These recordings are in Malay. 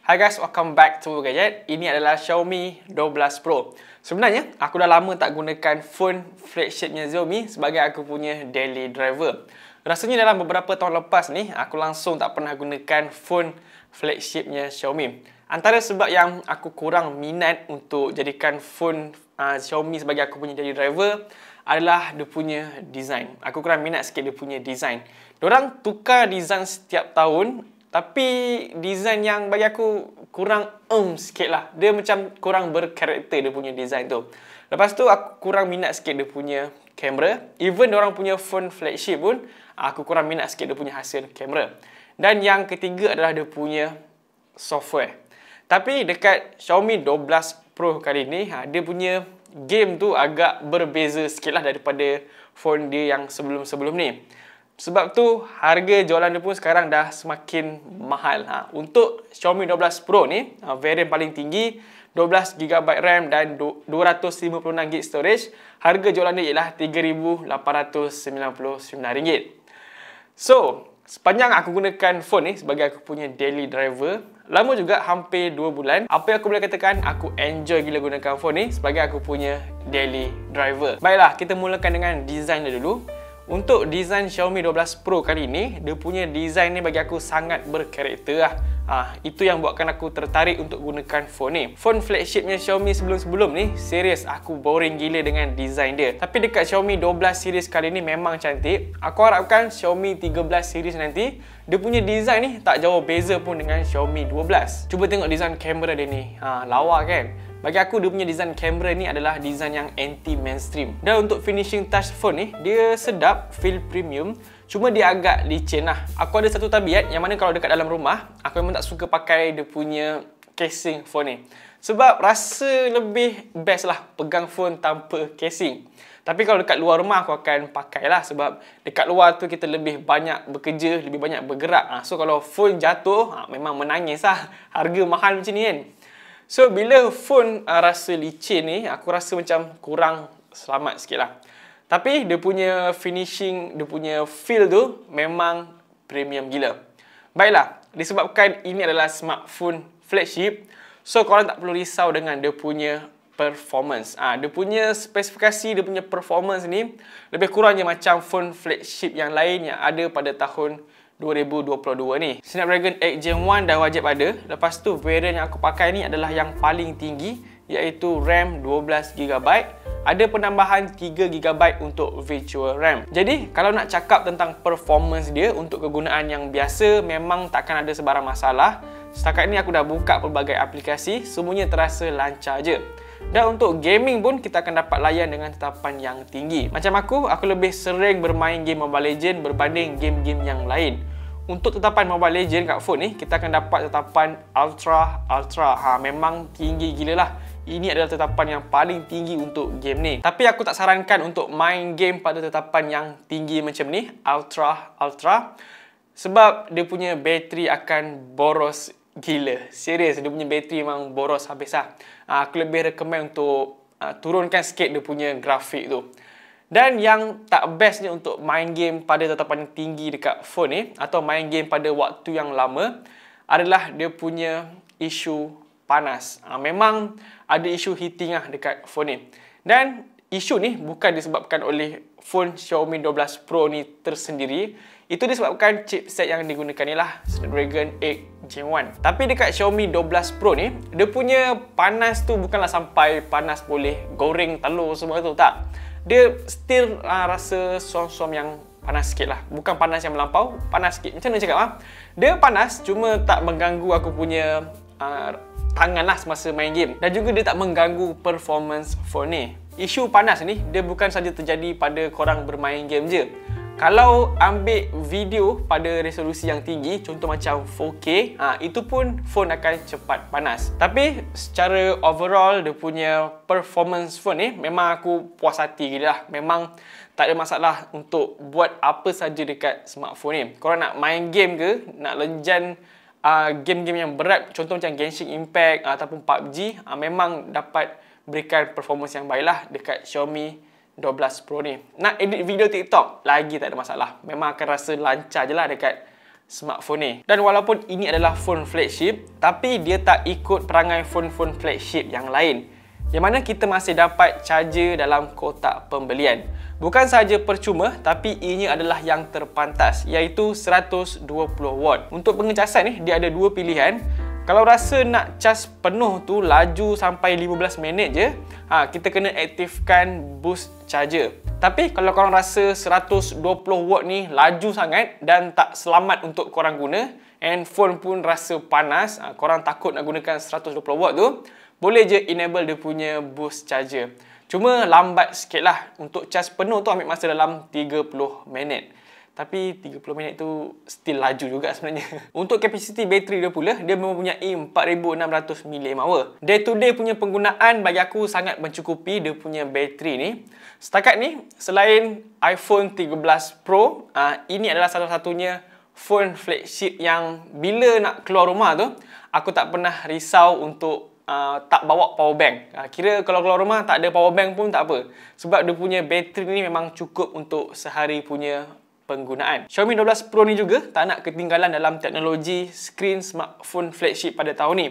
Hi guys, welcome back to Gadget. Ini adalah Xiaomi 12 Pro. Sebenarnya, aku dah lama tak gunakan phone flagshipnya Xiaomi sebagai aku punya daily driver. Rasanya dalam beberapa tahun lepas ni, aku langsung tak pernah gunakan phone flagshipnya Xiaomi. Antara sebab yang aku kurang minat untuk jadikan phone Xiaomi sebagai aku punya daily driver adalah dia punya design. Aku kurang minat sikit dia punya design. Diorang tukar design setiap tahun, tapi design yang bagi aku kurang sikit lah. Dia macam kurang berkarakter dia punya design tu. Lepas tu aku kurang minat sikit dia punya kamera. Even diorang punya phone flagship pun, aku kurang minat sikit dia punya hasil kamera. Dan yang ketiga adalah dia punya software. Tapi dekat Xiaomi 12 Pro kali ni, dia punya game tu agak berbeza sikit lah daripada phone dia yang sebelum-sebelum ni. Sebab tu harga jualan dia pun sekarang dah semakin mahal. Untuk Xiaomi 12 Pro ni, varian paling tinggi 12GB RAM dan 256GB storage, harga jualan dia ialah RM3,899. So, sepanjang aku gunakan phone ni sebagai aku punya daily driver, lama juga, hampir 2 bulan, apa yang aku boleh katakan, aku enjoy gila gunakan phone ni sebagai aku punya daily driver. Baiklah, kita mulakan dengan design dia dulu. Untuk design Xiaomi 12 Pro kali ni, dia punya design ni bagi aku sangat berkarakter lah. Itu yang buatkan aku tertarik untuk gunakan phone ni. Phone flagshipnya Xiaomi sebelum-sebelum ni, serius aku boring gila dengan design dia. Tapi dekat Xiaomi 12 series kali ni memang cantik. Aku harapkan Xiaomi 13 series nanti, dia punya design ni tak jauh beza pun dengan Xiaomi 12. Cuba tengok design kamera dia ni. Lawa kan? Bagi aku, dia punya design kamera ni adalah design yang anti-mainstream. Dan untuk finishing touch phone ni, dia sedap, feel premium. Cuma dia agak licin lah. Aku ada satu tabiat yang mana kalau dekat dalam rumah, aku memang tak suka pakai dia punya casing phone ni. Sebab rasa lebih best lah pegang phone tanpa casing. Tapi kalau dekat luar rumah, aku akan pakai lah. Sebab dekat luar tu kita lebih banyak bekerja, lebih banyak bergerak. So kalau phone jatuh, memang menangis lah. Harga mahal macam ni kan. So, bila phone rasa licin ni, aku rasa macam kurang selamat sikit lah. Tapi, dia punya finishing, dia punya feel tu memang premium gila. Baiklah, disebabkan ini adalah smartphone flagship, so korang tak perlu risau dengan dia punya performance. Dia punya spesifikasi, dia punya performance ni lebih kurang je macam phone flagship yang lain yang ada pada tahun 2022 ni. Snapdragon 8 Gen 1 dah wajib ada. Lepas tu varian yang aku pakai ni adalah yang paling tinggi, iaitu RAM 12GB. Ada penambahan 3GB untuk virtual RAM. Jadi kalau nak cakap tentang performance dia untuk kegunaan yang biasa, memang takkan ada sebarang masalah. Setakat ni aku dah buka pelbagai aplikasi, semuanya terasa lancar je. Dan untuk gaming pun kita akan dapat layan dengan tetapan yang tinggi. Macam aku lebih sering bermain game Mobile Legends berbanding game-game yang lain. Untuk tetapan Mobile Legends kat phone ni, kita akan dapat tetapan Ultra. Memang tinggi gila lah. Ini adalah tetapan yang paling tinggi untuk game ni. Tapi aku tak sarankan untuk main game pada tetapan yang tinggi macam ni, Ultra. Sebab dia punya bateri akan boros gila. Serius, dia punya bateri memang boros habis lah. Aku lebih recommend untuk turunkan sikit dia punya grafik tu. Dan yang tak bestnya untuk main game pada tetapan tinggi dekat phone ni, atau main game pada waktu yang lama, adalah dia punya isu panas. Memang ada isu heating lah dekat phone ni. Dan isu ni bukan disebabkan oleh phone Xiaomi 12 Pro ni tersendiri. Itu disebabkan chipset yang digunakan ni lah, Snapdragon 8 Gen 1. Tapi dekat Xiaomi 12 Pro ni, dia punya panas tu bukanlah sampai panas boleh goreng telur semua tu, tak. Dia still rasa suam-suam yang panas sikit lah. Bukan panas yang melampau, panas sikit. Macam mana cakap? Dia panas, cuma tak mengganggu aku punya tangan lah semasa main game. Dan juga dia tak mengganggu performance phone ni. Isu panas ni, dia bukan saja terjadi pada korang bermain game je. Kalau ambil video pada resolusi yang tinggi, contoh macam 4K, itu pun phone akan cepat panas. Tapi secara overall, dia punya performance phone ni memang aku puas hati gila lah. Memang tak ada masalah untuk buat apa saja dekat smartphone ni. Korang nak main game ke, nak lenjan game-game yang berat, contoh macam Genshin Impact ataupun PUBG, memang dapat berikan performance yang baik lah dekat Xiaomi 12 Pro ni. Nak edit video TikTok, lagi tak ada masalah. Memang akan rasa lancar je lah dekat smartphone ni. Dan walaupun ini adalah phone flagship, tapi dia tak ikut perangai phone-phone flagship yang lain, yang mana kita masih dapat charger dalam kotak pembelian. Bukan sahaja percuma, tapi ianya adalah yang terpantas, iaitu 120 watt. Untuk pengecasan ni, dia ada dua pilihan. Kalau rasa nak cas penuh tu laju sampai 15 minit je, kita kena aktifkan boost charger. Tapi kalau korang rasa 120 watt ni laju sangat dan tak selamat untuk korang guna, handphone pun rasa panas, korang takut nak gunakan 120 watt tu, boleh je enable dia punya boost charger. Cuma lambat sikit lah. Untuk cas penuh tu ambil masa dalam 30 minit. Tapi 30 minit tu still laju juga sebenarnya. Untuk capacity bateri dia pula, dia mempunyai 4600 mAh. Day to day punya penggunaan bagi aku sangat mencukupi dia punya bateri ni. Setakat ni, selain iPhone 13 Pro, ini adalah satu-satunya phone flagship yang bila nak keluar rumah tu, aku tak pernah risau untuk tak bawa power bank. Kira kalau keluar rumah tak ada power bank pun tak apa. Sebab dia punya bateri ni memang cukup untuk sehari punya penggunaan. Xiaomi 12 Pro ni juga tak nak ketinggalan dalam teknologi skrin smartphone flagship pada tahun ni,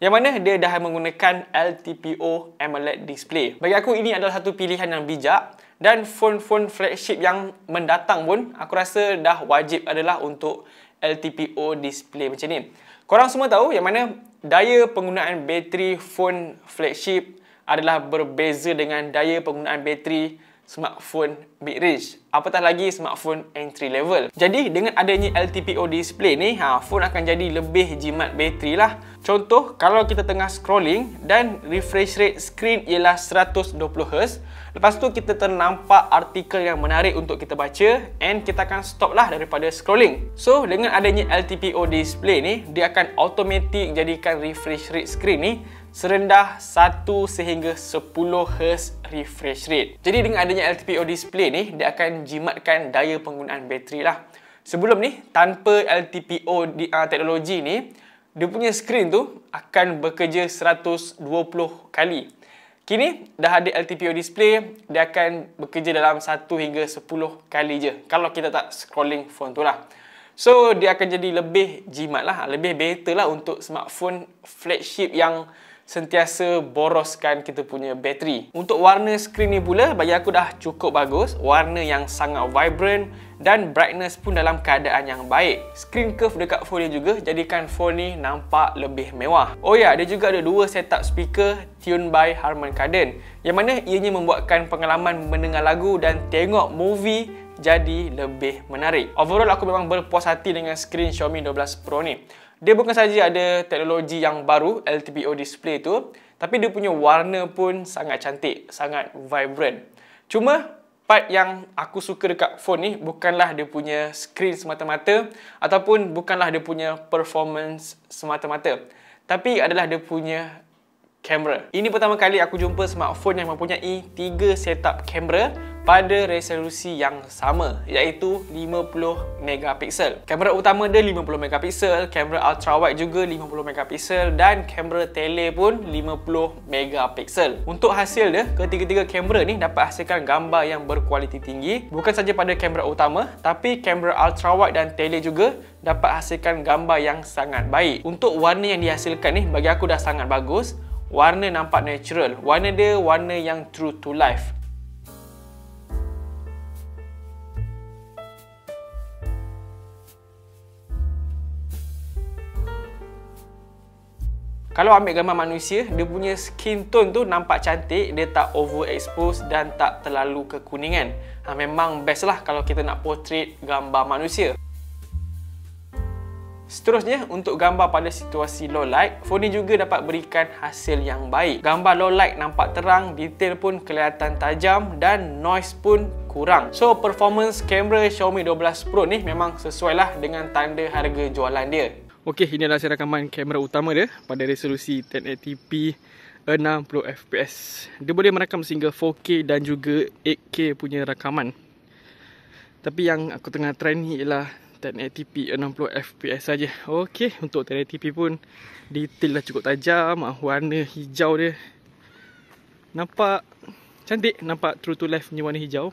yang mana dia dah menggunakan LTPO AMOLED display. Bagi aku ini adalah satu pilihan yang bijak, dan phone-phone flagship yang mendatang pun aku rasa dah wajib adalah untuk LTPO display macam ni. Korang semua tahu yang mana daya penggunaan bateri phone flagship adalah berbeza dengan daya penggunaan bateri smartphone mid-range, apatah lagi smartphone entry level. Jadi dengan adanya LTPO display ni, phone akan jadi lebih jimat bateri lah. Contoh, kalau kita tengah scrolling dan refresh rate screen ialah 120Hz, lepas tu kita ternampak artikel yang menarik untuk kita baca, and kita akan stop lah daripada scrolling. So dengan adanya LTPO display ni, dia akan automatic jadikan refresh rate screen ni serendah 1 sehingga 10Hz refresh rate. Jadi dengan adanya LTPO display ni, dia akan jimatkan daya penggunaan bateri lah. Sebelum ni, tanpa LTPO teknologi ni, dia punya skrin tu akan bekerja 120 kali. Kini dah ada LTPO display, dia akan bekerja dalam 1 hingga 10 kali je kalau kita tak scrolling phone tu lah. So dia akan jadi lebih jimat lah, lebih better lah untuk smartphone flagship yang sentiasa boroskan kita punya bateri. Untuk warna skrin ni pula bagi aku dah cukup bagus, warna yang sangat vibrant dan brightness pun dalam keadaan yang baik. Screen curve dekat phone ni juga jadikan phone ni nampak lebih mewah. Oh ya, dia juga ada dua setup speaker tuned by Harman Kardon, yang mana ianya membuatkan pengalaman mendengar lagu dan tengok movie jadi lebih menarik. Overall aku memang berpuas hati dengan skrin Xiaomi 12 Pro ni. Dia bukan saja ada teknologi yang baru, LTPO display tu, tapi dia punya warna pun sangat cantik, sangat vibrant. Cuma part yang aku suka dekat phone ni bukanlah dia punya skrin semata-mata ataupun bukanlah dia punya performance semata-mata, tapi adalah dia punya kamera. Ini pertama kali aku jumpa smartphone yang mempunyai 3 setup kamera pada resolusi yang sama, iaitu 50 megapiksel. Kamera utama dia 50 megapiksel, kamera ultra wide juga 50 megapiksel dan kamera tele pun 50 megapiksel. Untuk hasil dia, ketiga-tiga kamera ni dapat hasilkan gambar yang berkualiti tinggi. Bukan saja pada kamera utama, tapi kamera ultra wide dan tele juga dapat hasilkan gambar yang sangat baik. Untuk warna yang dihasilkan ni bagi aku dah sangat bagus. Warna nampak natural. Warna dia warna yang true to life. Kalau ambil gambar manusia, dia punya skin tone tu nampak cantik, dia tak overexpose dan tak terlalu kekuningan. Memang best lah kalau kita nak portrait gambar manusia. Seterusnya, untuk gambar pada situasi low light, phone ni juga dapat berikan hasil yang baik. Gambar low light nampak terang, detail pun kelihatan tajam dan noise pun kurang. So, performance kamera Xiaomi 12 Pro ni memang sesuai lah dengan tanda harga jualan dia. Okey, ini adalah hasil rakaman kamera utama dia pada resolusi 1080p 60fps. Dia boleh merakam sehingga 4K dan juga 8K punya rakaman. Tapi yang aku tengah try ni ialah 1080p 60fps saja. Okey, untuk 1080p pun detail dah cukup tajam, warna hijau dia nampak cantik, nampak true to life punya warna hijau.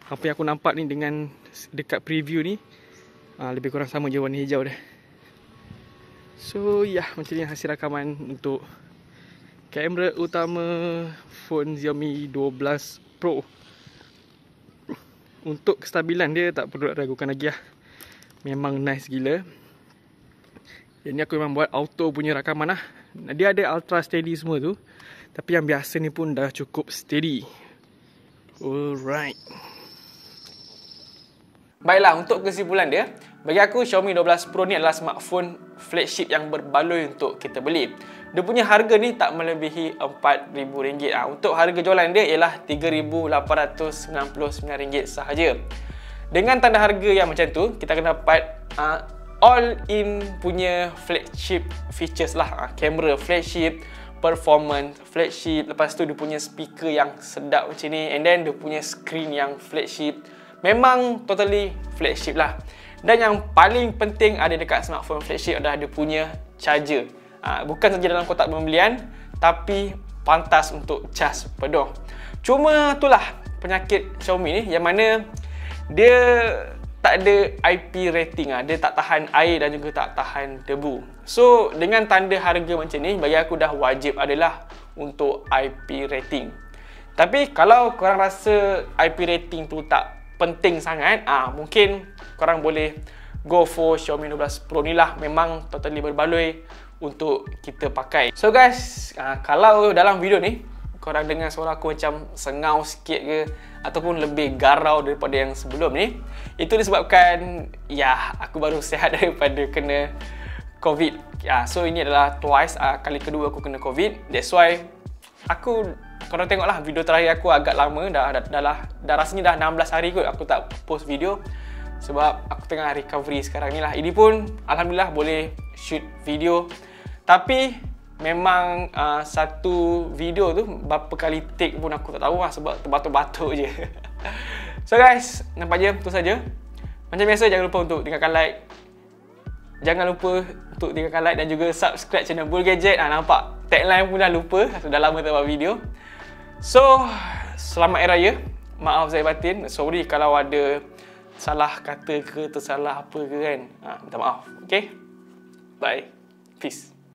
Apa yang aku nampak ni dengan dekat preview ni Lebih kurang sama je warna hijau dia. So ya, macam ni hasil rakaman untuk kamera utama phone Xiaomi 12 Pro. Untuk kestabilan dia tak perlu ragukan lagi lah. Memang nice gila. Yang ni aku memang buat auto punya rakaman lah. Dia ada ultra steady semua tu, tapi yang biasa ni pun dah cukup steady. Alright. Baiklah, untuk kesimpulan dia, bagi aku Xiaomi 12 Pro ni adalah smartphone flagship yang berbaloi untuk kita beli. Dia punya harga ni tak melebihi RM4,000. Untuk harga jualan dia ialah RM3,899 sahaja. Dengan tanda harga yang macam tu, kita akan dapat all-in punya flagship features lah. Kamera flagship, performance flagship, lepas tu dia punya speaker yang sedap macam ni, and then dia punya screen yang flagship. Memang totally flagship lah. Dan yang paling penting ada dekat smartphone flagship adalah dia punya charger. Bukan saja dalam kotak pembelian, tapi pantas untuk cas penuh. Cuma itulah penyakit Xiaomi ni, yang mana dia tak ada IP rating. Dia tak tahan air dan juga tak tahan debu. So dengan tanda harga macam ni, bagi aku dah wajib adalah untuk IP rating. Tapi kalau korang rasa IP rating tu tak penting sangat, mungkin korang boleh go for Xiaomi 12 Pro ni lah. Memang totally berbaloi untuk kita pakai. So guys, kalau dalam video ni korang dengar suara aku macam sengau sikit ke, ataupun lebih garau daripada yang sebelum ni, itu disebabkan ya, aku baru sihat daripada kena COVID. So ini adalah twice, kali kedua aku kena COVID. That's why aku, korang tengoklah video terakhir aku agak lama, dah rasanya dah 16 hari kot aku tak post video, sebab aku tengah recovery sekarang ni lah. Ini pun alhamdulillah boleh shoot video, tapi memang satu video tu berapa kali take pun aku tak tahu lah, sebab terbatuk-batuk je. So guys, nampak je, tu saja. Macam biasa, jangan lupa untuk tinggalkan like, dan juga subscribe channel Bull Gadget. Nampak tagline pun dah lupa, sudah lama tak buat video. So, selamat Hari Raya. Maaf zahir batin. Sorry kalau ada salah kata ke, tersalah apa ke kan. Minta maaf. Okay? Bye. Peace.